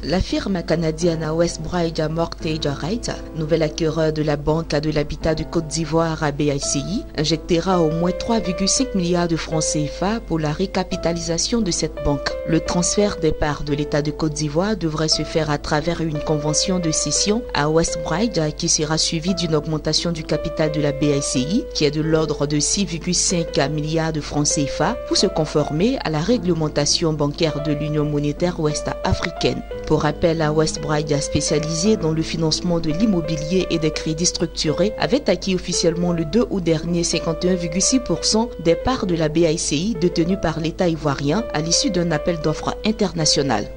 La firme canadienne Westbridge Mortgage REIT, nouvel acquéreur de la Banque de l'Habitat de Côte d'Ivoire à BICI, injectera au moins 3,5 milliards de francs CFA pour la récapitalisation de cette banque. Le transfert des parts de l'État de Côte d'Ivoire devrait se faire à travers une convention de cession à Westbridge qui sera suivie d'une augmentation du capital de la BICI qui est de l'ordre de 6,5 milliards de francs CFA pour se conformer à la réglementation bancaire de l'Union monétaire ouest-africaine. Pour rappel, la Westbridge, spécialisée dans le financement de l'immobilier et des crédits structurés, avait acquis officiellement le 2 août dernier 51,6% des parts de la BICI détenues par l'État ivoirien à l'issue d'un appel d'offres international.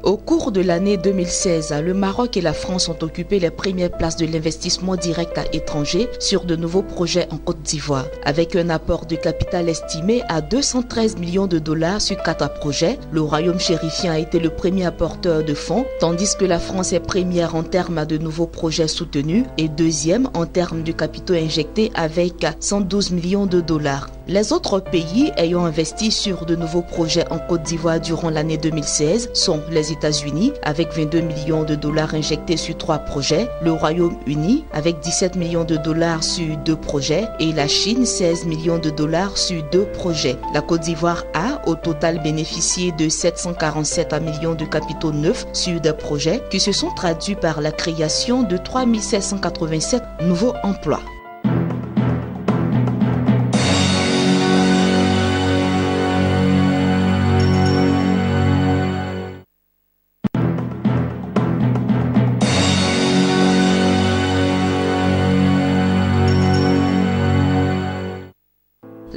Au cours de l'année 2016, le Maroc et la France ont occupé les premières places de l'investissement direct à étranger sur de nouveaux projets en Côte d'Ivoire. Avec un apport de capital estimé à 213 millions de dollars sur 4 projets, le Royaume chérifien a été le premier apporteur de fonds, tandis que la France est première en termes de nouveaux projets soutenus et deuxième en termes de capitaux injectés avec 112 millions de dollars. Les autres pays ayant investi sur de nouveaux projets en Côte d'Ivoire durant l'année 2016 sont les États-Unis avec 22 millions de dollars injectés sur 3 projets, le Royaume-Uni avec 17 millions de dollars sur 2 projets et la Chine 16 millions de dollars sur 2 projets. La Côte d'Ivoire a au total bénéficié de 747 millions de capitaux neufs sur des projets qui se sont traduits par la création de 3787 nouveaux emplois.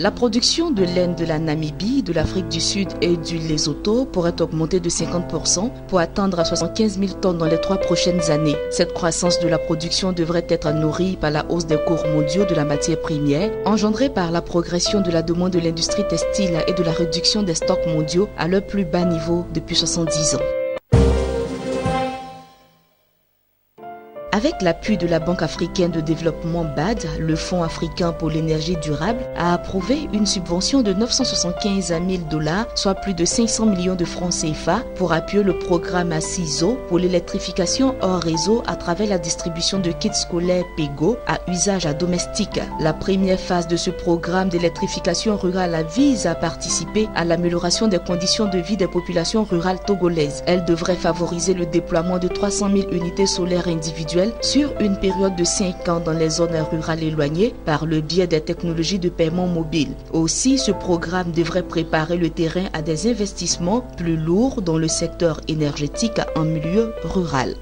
La production de laine de la Namibie, de l'Afrique du Sud et du Lesotho pourrait augmenter de 50% pour atteindre 75 000 tonnes dans les 3 prochaines années. Cette croissance de la production devrait être nourrie par la hausse des cours mondiaux de la matière première, engendrée par la progression de la demande de l'industrie textile et de la réduction des stocks mondiaux à leur plus bas niveau depuis 70 ans. Avec l'appui de la Banque africaine de développement BAD, le Fonds africain pour l'énergie durable a approuvé une subvention de 975 000 dollars, soit plus de 500 millions de francs CFA, pour appuyer le programme CISO pour l'électrification hors réseau à travers la distribution de kits scolaires PEGO à usage domestique. La première phase de ce programme d'électrification rurale vise à participer à l'amélioration des conditions de vie des populations rurales togolaises. Elle devrait favoriser le déploiement de 300 000 unités solaires individuelles sur une période de 5 ans dans les zones rurales éloignées par le biais des technologies de paiement mobile. Aussi, ce programme devrait préparer le terrain à des investissements plus lourds dans le secteur énergétique en milieu rural.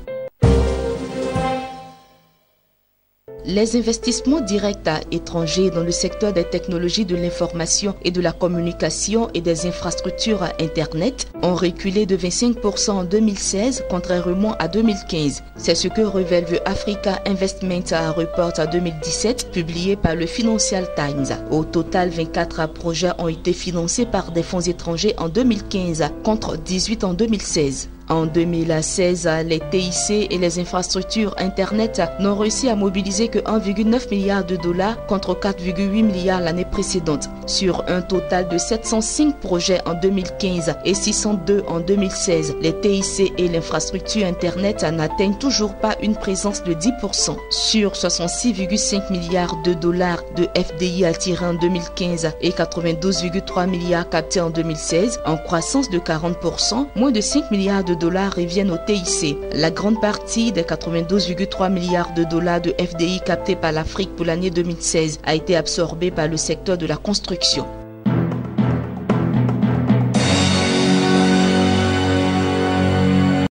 Les investissements directs étrangers dans le secteur des technologies de l'information et de la communication et des infrastructures Internet ont reculé de 25% en 2016, contrairement à 2015. C'est ce que révèle The Africa Investment Report 2017, publié par le Financial Times. Au total, 24 projets ont été financés par des fonds étrangers en 2015, contre 18 en 2016. En 2016, les TIC et les infrastructures Internet n'ont réussi à mobiliser que 1,9 milliard de dollars contre 4,8 milliards l'année précédente. Sur un total de 705 projets en 2015 et 602 en 2016, les TIC et l'infrastructure Internet n'atteignent toujours pas une présence de 10%. Sur 66,5 milliards de dollars de FDI attirés en 2015 et 92,3 milliards captés en 2016, en croissance de 40%, moins de 5 milliards de dollars reviennent au TIC. La grande partie des 92,3 milliards de dollars de FDI captés par l'Afrique pour l'année 2016 a été absorbée par le secteur de la construction.